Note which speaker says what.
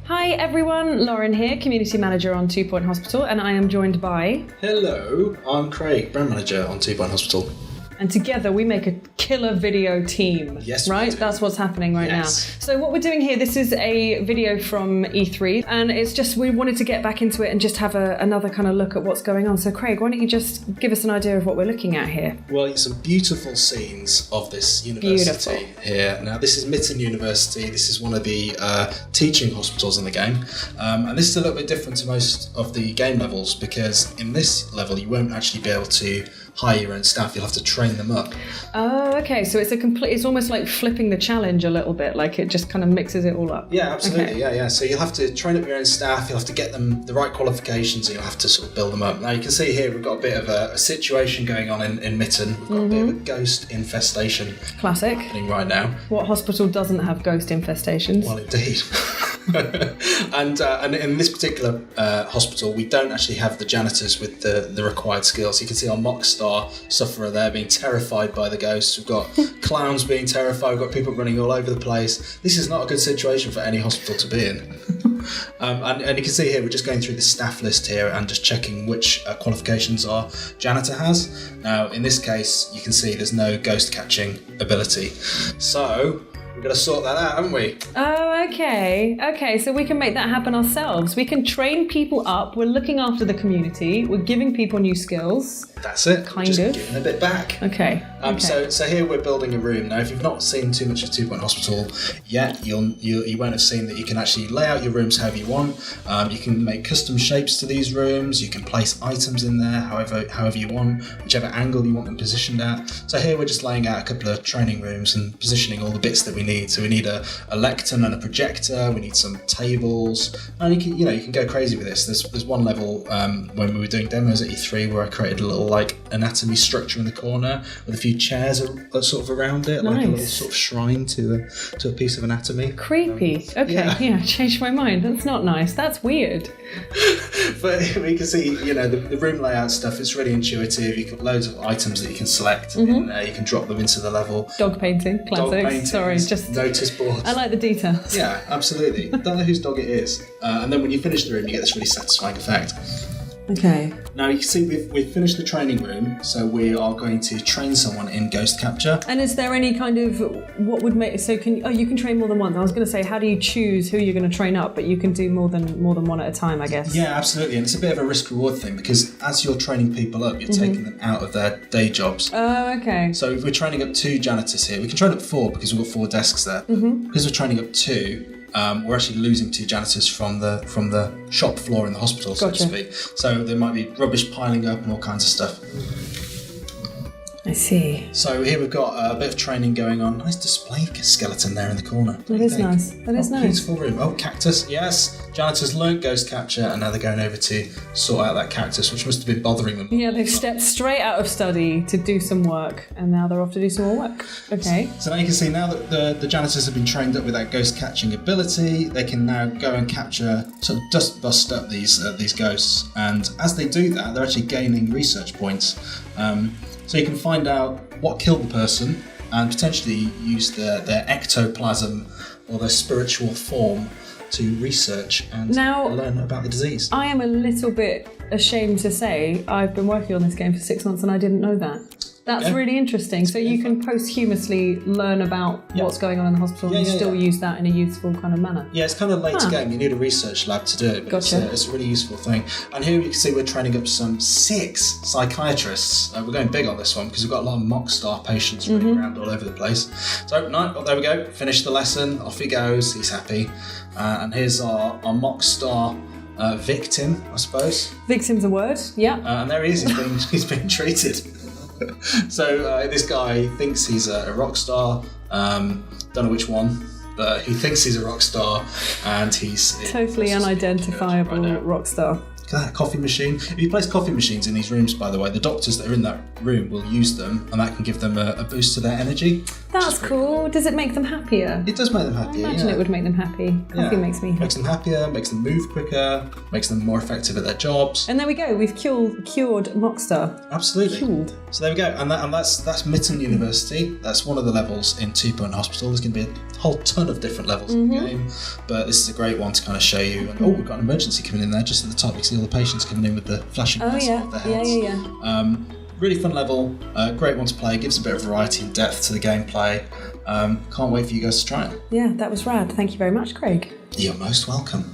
Speaker 1: Hi everyone, Lauren here, Community Manager on 2 Point Hospital, and I am joined by...
Speaker 2: Hello, I'm Craig, Brand Manager on 2 Point Hospital.
Speaker 1: And together we make a killer video team.
Speaker 2: Yes,
Speaker 1: right?
Speaker 2: we do.
Speaker 1: That's what's happening right now. So what we're doing here, this is a video from E3, and it's just, we wanted to get back into it and just have another kind of look at what's going on. So Craig, why don't you just give us an idea of what we're looking at here?
Speaker 2: Well, it's some beautiful scenes of this university here. Now, this is Mitten University. This is one of the teaching hospitals in the game. And this is a little bit different to most of the game levels, because in this level, you won't actually be able to hire your own staff. You'll have to train them up.
Speaker 1: Oh, okay. So it's almost like flipping the challenge a little bit, like it just kind of mixes it all up.
Speaker 2: Yeah, absolutely.
Speaker 1: Okay.
Speaker 2: Yeah. So you'll have to train up your own staff. You'll have to get them the right qualifications, and you'll have to sort of build them up. Now, you can see here we've got a bit of a situation going on in Mitten. We've got a bit of a ghost infestation.
Speaker 1: Classic.
Speaker 2: Happening right now.
Speaker 1: What hospital doesn't have ghost infestations?
Speaker 2: Well, indeed. and in this particular hospital, we don't actually have the janitors with the required skills. You can see our mock star sufferer there being terrified by the ghosts. We've got clowns being terrified. We've got people running all over the place. This is not a good situation for any hospital to be in. And you can see here we're just going through the staff list here and just checking which qualifications our janitor has. Now, in this case, you can see there's no ghost catching ability. So we've got to sort that out, haven't we?
Speaker 1: Oh, okay. Okay, so we can make that happen ourselves. We can train people up. We're looking after the community. We're giving people new skills.
Speaker 2: That's it.
Speaker 1: Kind
Speaker 2: just
Speaker 1: of.
Speaker 2: Giving a bit back.
Speaker 1: Okay.
Speaker 2: So here we're building a room. Now, if you've not seen too much of 2 Point Hospital yet, you won't have seen that you can actually lay out your rooms however you want. You can make custom shapes to these rooms. You can place items in there however you want, whichever angle you want them positioned at. So here we're just laying out a couple of training rooms and positioning all the bits that we need. So we need a lectern and a projector. We need some tables, and you can go crazy with this. There's one level when we were doing demos at E3 where I created a little like anatomy structure in the corner with a few chairs sort of around it, like a little sort of shrine to a piece of anatomy.
Speaker 1: Creepy. Okay, yeah, changed my mind. That's not nice. That's weird.
Speaker 2: But we can see, the room layout stuff. It's really intuitive. You've got loads of items that you can select in there. You can drop them into the level.
Speaker 1: Dog painting, classic.
Speaker 2: Dog paintings,
Speaker 1: sorry, just
Speaker 2: notice boards.
Speaker 1: I like the details.
Speaker 2: Yeah, absolutely. Don't know whose dog it is. And then when you finish the room, you get this really satisfying effect.
Speaker 1: Okay.
Speaker 2: Now you can see we've finished the training room, so we are going to train someone in ghost capture.
Speaker 1: And is there any kind of what would make you can train more than once? I was going to say, how do you choose who you're going to train up? But you can do more than one at a time, I guess.
Speaker 2: Yeah, absolutely, and it's a bit of a risk-reward thing, because as you're training people up, you're taking them out of their day jobs.
Speaker 1: Oh, okay.
Speaker 2: So if we're training up 2 janitors here, we can train up 4 because we've got 4 desks there. Because we're training up 2. We're actually losing 2 janitors from the shop floor in the hospital, so to speak. So there might be rubbish piling up and all kinds of stuff.
Speaker 1: I see.
Speaker 2: So here we've got a bit of training going on. Nice display skeleton there in the corner.
Speaker 1: That is nice. That is nice.
Speaker 2: Beautiful room. Oh, cactus. Yes. Janitors learnt ghost capture, and now they're going over to sort out that cactus, which must have been bothering them.
Speaker 1: Yeah, they've stepped straight out of study to do some work, and now they're off to do some more work. Okay.
Speaker 2: So now you can see, now that the janitors have been trained up with that ghost catching ability, they can now go and capture, sort of dust bust up these ghosts. And as they do that, they're actually gaining research points. So you can find out what killed the person and potentially use their ectoplasm or their spiritual form to research and learn about the disease.
Speaker 1: I am a little bit ashamed to say I've been working on this game for 6 months and I didn't know that. That's really interesting. So you can posthumously learn about what's going on in the hospital and still use that in a useful kind of manner.
Speaker 2: Yeah, it's kind of late game. You need a research lab to do it. But
Speaker 1: Gotcha.
Speaker 2: It's a really useful thing. And here you can see we're training up some 6 psychiatrists. We're going big on this one because we've got a lot of mock star patients running around all over the place. So, there we go. Finished the lesson. Off he goes. He's happy. And here's our mock star victim, I suppose.
Speaker 1: Victim's a word, yeah.
Speaker 2: And there he is. He's been treated. So this guy thinks he's a rock star. Don't know which one, but he thinks he's a rock star, and he's
Speaker 1: totally unidentifiable rock star.
Speaker 2: Look at that coffee machine. If you place coffee machines in these rooms, by the way, the doctors that are in that room will use them, and that can give them a boost to their energy.
Speaker 1: That's cool. Does it make them happier?
Speaker 2: It does make them happier.
Speaker 1: I imagine it would make them happy. Coffee makes me happy.
Speaker 2: Makes them happier, makes them move quicker, makes them more effective at their jobs.
Speaker 1: And there we go. We've cured Mockstar.
Speaker 2: Absolutely.
Speaker 1: Cured.
Speaker 2: So there we go. And that's Mitten University. That's one of the levels in 2 Point Hospital. There's going to be a whole ton of different levels in the game, but this is a great one to kind of show you. And we've got an emergency coming in there just at the top. You can see all the patients coming in with the flashing lights above their heads.
Speaker 1: Yeah.
Speaker 2: Really fun level, great one to play, gives a bit of variety and depth to the gameplay. Can't wait for you guys to try it.
Speaker 1: Yeah, that was rad. Thank you very much, Craig.
Speaker 2: You're most welcome.